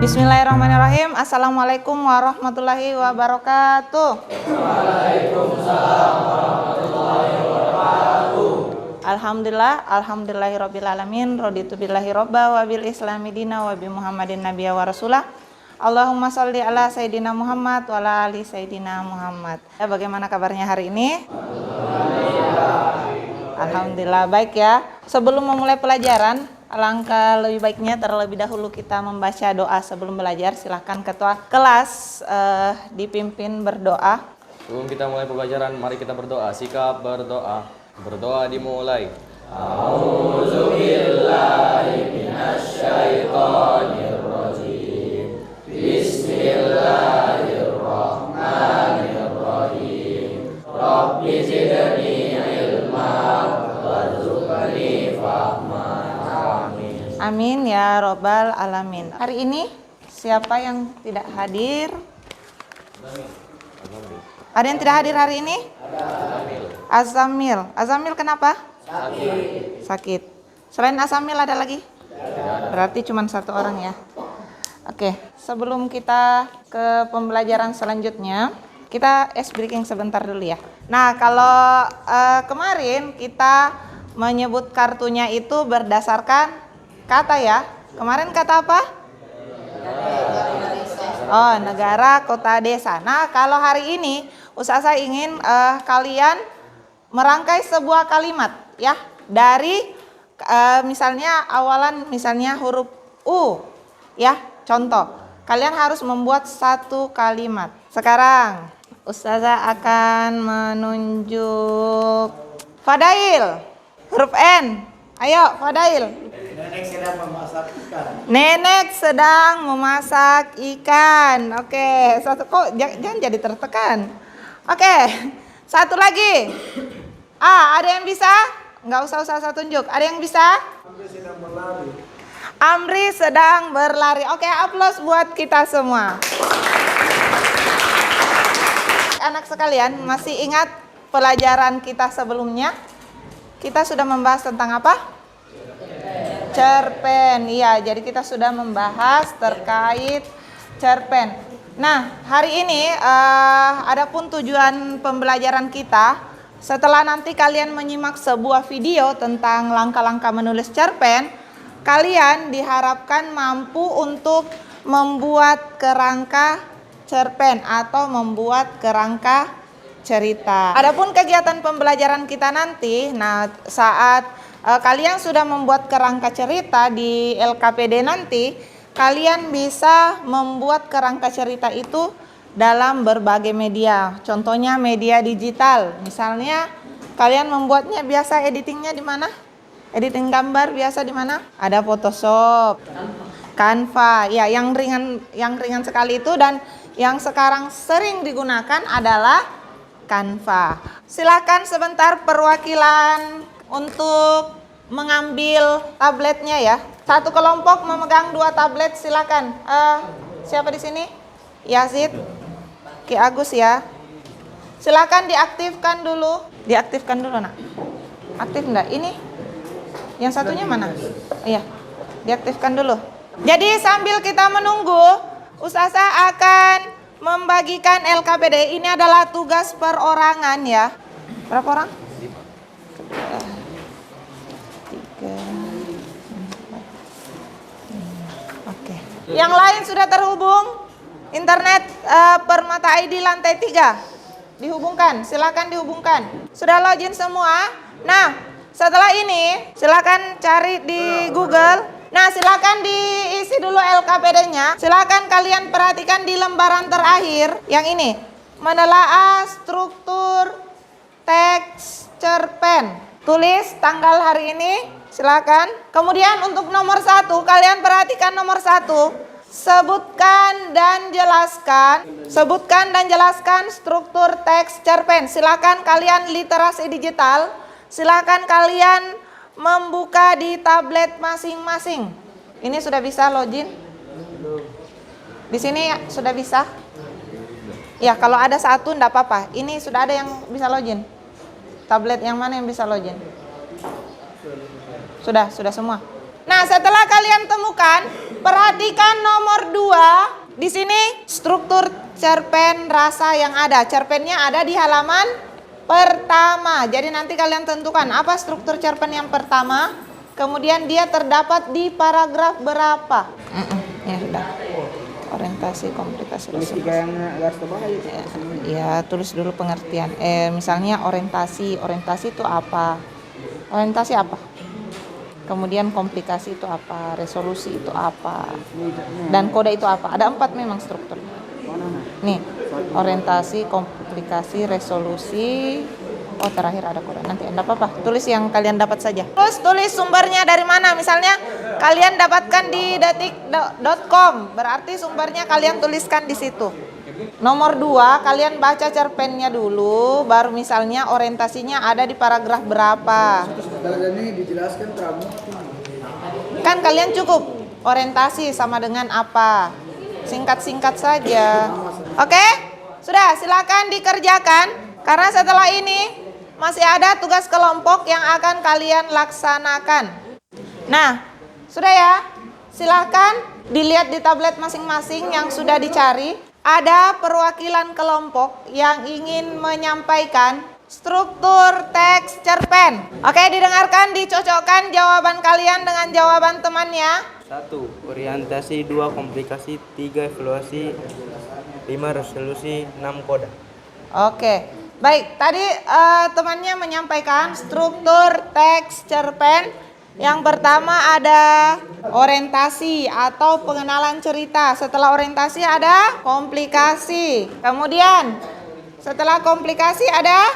Bismillahirrahmanirrahim. Assalamualaikum warahmatullahi wabarakatuh. Waalaikumsalam warahmatullahi wabarakatuh. Alhamdulillahirabbil alamin. Raditu billahi robba wa bil islami dina wa bi Muhammadin nabiyya wa rasulah. Allahumma sholli ala sayyidina Muhammad wa ala ali sayyidina Muhammad. Ya, bagaimana kabarnya hari ini? Alhamdulillah baik ya. Sebelum memulai pelajaran, alangkah lebih baiknya terlebih dahulu kita membaca doa sebelum belajar. Silahkan ketua kelas dipimpin berdoa. Sebelum kita mulai pembelajaran, mari kita berdoa. Sikap berdoa. Berdoa dimulai. A'udzubillahi minasyaitonirrajim. Bismillahirrahmanirrahim. Rabbi zidni ilma warzuqni fahma. Amin ya robbal alamin. Hari ini siapa yang tidak hadir? Ada yang tidak hadir hari ini? Azamil. Azamil kenapa? Sakit. Selain Azamil ada lagi? Berarti cuma satu orang ya. Oke, sebelum kita ke pembelajaran selanjutnya, kita ice breaking sebentar dulu ya. Nah, kalau kemarin kita menyebut kartunya itu berdasarkan kata ya. Kemarin kata apa? Oh, negara, kota, desa. Nah, kalau hari ini Ustazah ingin kalian merangkai sebuah kalimat ya. Dari misalnya awalan misalnya huruf U ya. Contoh, kalian harus membuat satu kalimat. Sekarang Ustazah akan menunjuk Fadail. Huruf N. Ayo, Fadail. Nenek sedang memasak ikan. Nenek sedang memasak ikan. Oke, satu kok jangan jadi tertekan. Oke, satu lagi. Ada yang bisa? Nggak usah saya tunjuk. Ada yang bisa? Amri sedang berlari. Amri sedang berlari. Oke, aplaus buat kita semua. Anak sekalian, masih ingat pelajaran kita sebelumnya? Kita sudah membahas tentang apa? Cerpen. Iya, jadi kita sudah membahas terkait cerpen. Nah, hari ini adapun tujuan pembelajaran kita, setelah nanti kalian menyimak sebuah video tentang langkah-langkah menulis cerpen, kalian diharapkan mampu untuk membuat kerangka cerpen atau membuat kerangka cerita. Adapun kegiatan pembelajaran kita nanti, nah saat kalian sudah membuat kerangka cerita di LKPD nanti, kalian bisa membuat kerangka cerita itu dalam berbagai media. Contohnya media digital. Misalnya kalian membuatnya biasa editingnya di mana? Editing gambar biasa di mana? Ada Photoshop, Canva. Ya, yang ringan sekali itu dan yang sekarang sering digunakan adalah Canva. Silakan sebentar perwakilan untuk mengambil tabletnya ya. Satu kelompok memegang 2 tablet, silakan. Siapa di sini? Yazid, Ki Agus ya. Silakan diaktifkan dulu. Diaktifkan dulu nak. Aktif enggak? Ini yang satunya mana? Iya, diaktifkan dulu. Jadi sambil kita menunggu, Ustazah akan membagikan LKPD. Ini adalah tugas perorangan ya. Berapa orang? 3, 4, 5. Oke. Yang lain sudah terhubung? Internet Permata ID lantai 3. Dihubungkan, silakan dihubungkan. Sudah login semua? Nah, setelah ini silakan cari di Google. Nah, silakan diisi dulu LKPD-nya. Silakan kalian perhatikan di lembaran terakhir yang ini. Menelaah struktur teks cerpen. Tulis tanggal hari ini, silakan. Kemudian untuk nomor 1, kalian perhatikan nomor 1. Sebutkan dan jelaskan struktur teks cerpen. Silakan kalian literasi digital. Silakan kalian membuka di tablet masing-masing. Ini sudah bisa login? Di sini sudah bisa? Ya, kalau ada satu enggak apa-apa. Ini sudah ada yang bisa login. Tablet yang mana yang bisa login? Sudah semua. Nah, setelah kalian temukan, Perhatikan nomor 2. Di sini struktur cerpen rasa yang ada. Cerpennya ada di halaman pertama. Jadi nanti kalian tentukan apa struktur cerpen yang pertama. Kemudian dia terdapat di paragraf berapa. Ya sudah. Orientasi, komplikasi, resolusi. yang garis bawah itu. Ya, tulis dulu pengertian. Misalnya orientasi itu apa? Orientasi apa? Kemudian komplikasi itu apa? Resolusi itu apa? Dan kode itu apa? Ada 4 memang struktur. Nih, orientasi, komplikasi, resolusi. Oh, terakhir ada kode. Nanti enggak apa-apa. Tulis yang kalian dapat saja. Terus tulis sumbernya dari mana? Misalnya kalian dapatkan di detik.com. Berarti sumbernya kalian tuliskan di situ. Nomor 2, kalian baca cerpennya dulu, baru misalnya orientasinya ada di paragraf berapa. Kalau ini dijelaskan kamu. Kan kalian cukup orientasi sama dengan apa. Singkat-singkat saja. Oke? Sudah, silakan dikerjakan. Karena setelah ini masih ada tugas kelompok yang akan kalian laksanakan. Nah, sudah ya? Silakan dilihat di tablet masing-masing yang sudah dicari. Ada perwakilan kelompok yang ingin menyampaikan struktur teks cerpen. Oke, didengarkan, dicocokkan jawaban kalian dengan jawaban temannya. 1. Orientasi. 2. Komplikasi. 3. Evaluasi. 5. Resolusi. 6. Koda. Oke, baik. Tadi temannya menyampaikan struktur teks cerpen. Yang pertama ada orientasi atau pengenalan cerita. Setelah orientasi ada komplikasi. Kemudian setelah komplikasi ada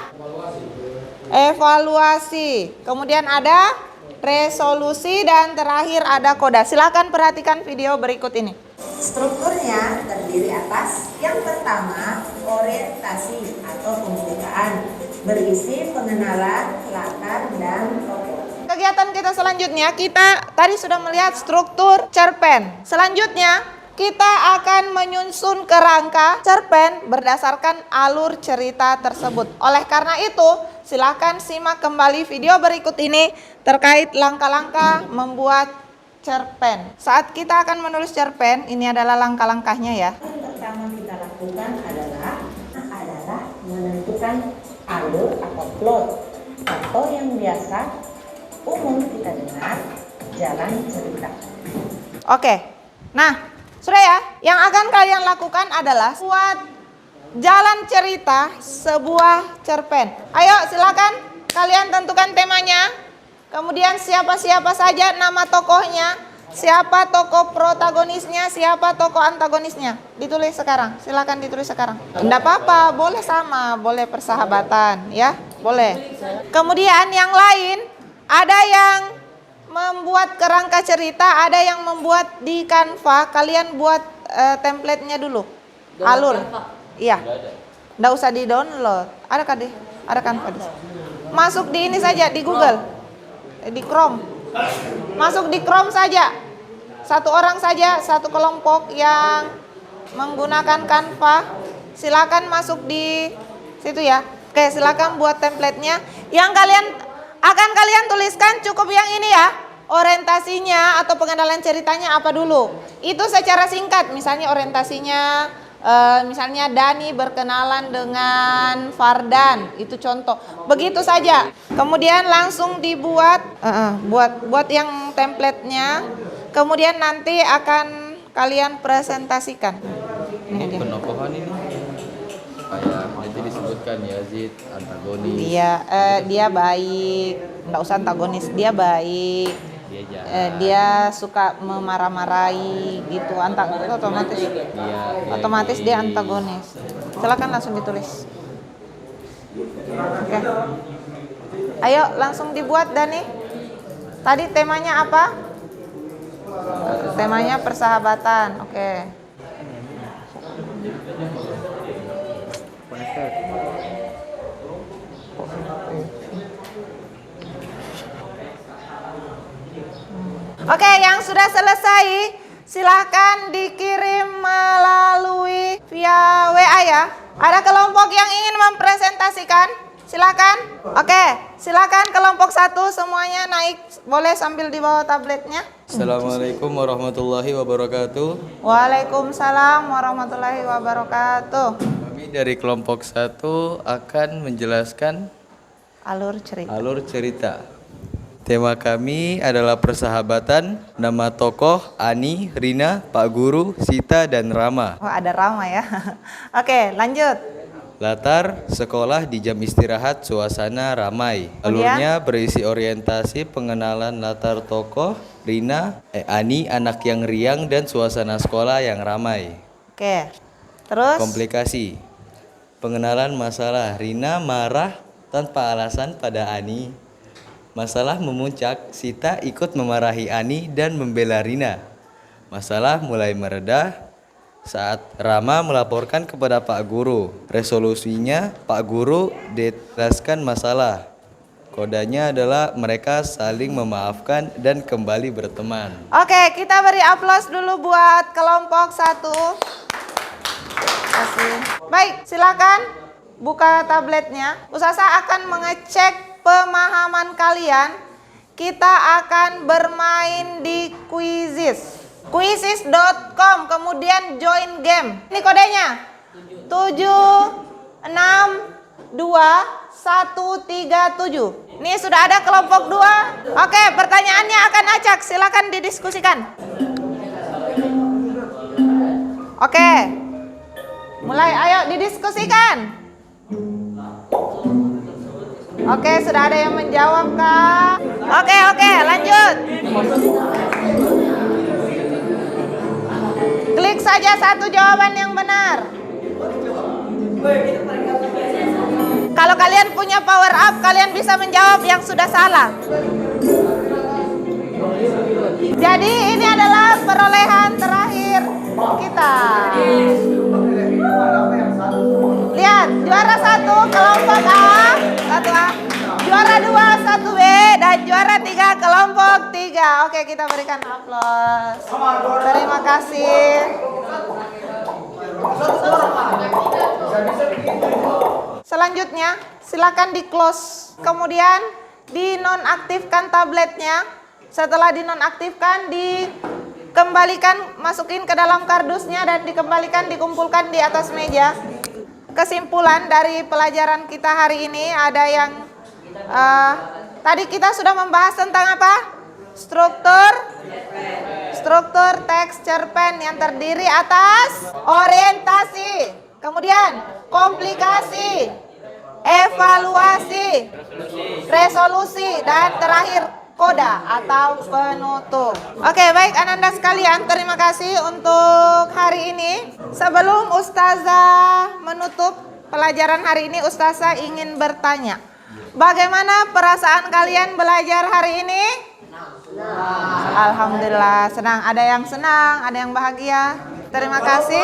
evaluasi. Kemudian ada resolusi dan terakhir ada koda. Silakan perhatikan video berikut ini. Strukturnya terdiri atas yang pertama orientasi atau pembukaan, berisi pengenalan, latar, dan tokoh. Kegiatan kita selanjutnya, kita tadi sudah melihat struktur cerpen. Selanjutnya kita akan menyusun kerangka cerpen berdasarkan alur cerita tersebut. Oleh karena itu, silakan simak kembali video berikut ini terkait langkah-langkah membuat cerpen. Saat kita akan menulis cerpen, ini adalah langkah-langkahnya ya. Yang pertama kita lakukan adalah menentukan alur atau plot, atau yang biasa umum kita dengar jalan cerita. Oke, nah sudah ya, yang akan kalian lakukan adalah buat jalan cerita sebuah cerpen. Ayo silakan kalian tentukan temanya, kemudian siapa-siapa saja nama tokohnya, siapa tokoh protagonisnya, siapa tokoh antagonisnya. Ditulis sekarang, silakan ditulis sekarang. Enggak apa-apa, boleh sama, boleh persahabatan ya, boleh. Kemudian yang lain, ada yang membuat kerangka cerita, ada yang membuat di Canva. Kalian buat template-nya dulu. Alur. Iya. Nggak usah di-download. Ada kan deh? Ada Canva di sini. Masuk di ini saja di Google. Di Chrome. Masuk di Chrome saja. Satu orang saja, satu kelompok yang menggunakan Canva. Silakan masuk di situ ya. Oke, silakan buat template-nya. Yang kalian tuliskan cukup yang ini ya. Orientasinya atau pengenalan ceritanya apa dulu. Itu secara singkat. Misalnya orientasinya, misalnya Dani berkenalan dengan Fardan. Itu contoh. Begitu saja. Kemudian langsung dibuat, buat yang template-nya. Kemudian nanti akan kalian presentasikan. Ini aja. Penokohan ini kayak nanti disebutkan Yazid antagonis. Dia baik, nggak usah antagonis, dia baik. Dia jahat. Dia suka memarah-marahi gitu, otomatis dia antagonis. Silakan langsung ditulis. Oke. Ayo langsung dibuat Dani. Tadi temanya apa? Temanya persahabatan. Oke. Oke, yang sudah selesai silahkan dikirim melalui via WA ya. Ada kelompok yang ingin mempresentasikan? Silakan. Oke, silakan kelompok 1 semuanya naik. Boleh sambil di bawah tabletnya. Assalamualaikum warahmatullahi wabarakatuh. Waalaikumsalam warahmatullahi wabarakatuh. Kami dari kelompok 1 akan menjelaskan Alur cerita. alur cerita. Tema kami adalah persahabatan. Nama tokoh Ani, Rina, Pak Guru, Sita, dan Rama. Oh, ada Rama ya. Oke, lanjut. Latar sekolah di jam istirahat, suasana ramai. Alurnya berisi orientasi pengenalan latar tokoh Rina, Ani, anak yang riang, dan suasana sekolah yang ramai. Oke. Terus Komplikasi. Pengenalan masalah. Rina marah tanpa alasan pada Ani. Masalah memuncak, Sita ikut memarahi Ani dan membela Rina. Masalah mulai meredah saat Rama melaporkan kepada Pak Guru. Resolusinya, Pak Guru detaskan masalah. Kodanya adalah mereka saling memaafkan dan kembali berteman. Oke, kita beri aplaus dulu buat kelompok 1. Kasih. Baik, silakan buka tabletnya. Ustazah akan mengecek pemahaman kalian. Kita akan bermain di Quizizz. Quizizz.com, kemudian join game. Ini kodenya 7622137. Ini sudah ada kelompok 2. Oke, pertanyaannya akan acak. Silakan didiskusikan. Oke. Mulai, ayo didiskusikan. Oke, sudah ada yang menjawab, Kak. Oke, lanjut. Klik saja satu jawaban yang benar. Kalau kalian punya power up, kalian bisa menjawab yang sudah salah. Jadi ini adalah perolehan terakhir kita. Lihat, juara 1 kelompok A, 1A. Juara 2 1B dan juara 3 kelompok 3. Oke, kita berikan aplaus. Terima kasih. Selanjutnya, silakan di close. Kemudian dinonaktifkan tabletnya. Setelah dinonaktifkan, dikembalikan, masukin ke dalam kardusnya dan dikembalikan, dikumpulkan di atas meja. Kesimpulan dari pelajaran kita hari ini ada yang tadi kita sudah membahas tentang apa? Struktur teks cerpen yang terdiri atas orientasi, kemudian komplikasi, evaluasi, resolusi, dan terakhir koda atau penutup. Oke, baik Ananda sekalian, terima kasih untuk hari ini. Sebelum Ustazah menutup pelajaran hari ini, Ustazah ingin bertanya, bagaimana perasaan kalian belajar hari ini? Alhamdulillah, senang. Ada yang senang, ada yang bahagia. Terima kasih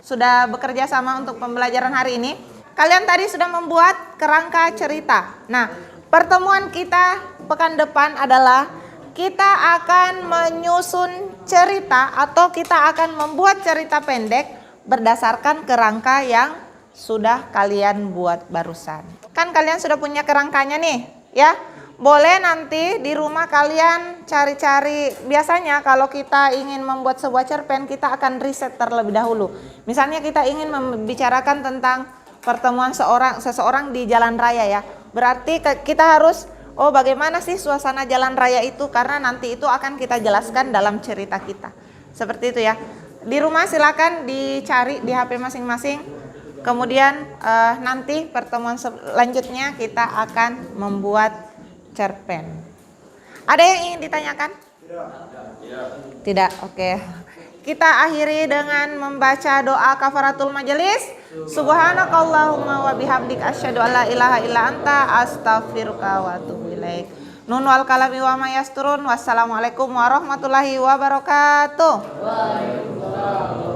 sudah bekerja sama untuk pembelajaran hari ini. Kalian tadi sudah membuat kerangka cerita. Nah, pertemuan kita pekan depan adalah kita akan menyusun cerita atau kita akan membuat cerita pendek berdasarkan kerangka yang sudah kalian buat barusan. Kan kalian sudah punya kerangkanya nih, ya. Boleh nanti di rumah kalian cari-cari. Biasanya kalau kita ingin membuat sebuah cerpen, kita akan riset terlebih dahulu. Misalnya kita ingin membicarakan tentang pertemuan seseorang di jalan raya ya. Berarti kita harus, oh bagaimana sih suasana jalan raya itu, karena nanti itu akan kita jelaskan dalam cerita kita. Seperti itu ya. Di rumah silakan dicari di HP masing-masing. Kemudian nanti pertemuan selanjutnya kita akan membuat cerpen. Ada yang ingin ditanyakan? Tidak. Oke. Kita akhiri dengan membaca doa kafaratul majelis. Subhanakallahumma wa bihamdika asyhadu an la ilaha illa anta astaghfiruka wa atubu ilaik. Nun wal kalami wa ma yasturun. Wassalamualaikum warahmatullahi wabarakatuh. Waalaikumsalam.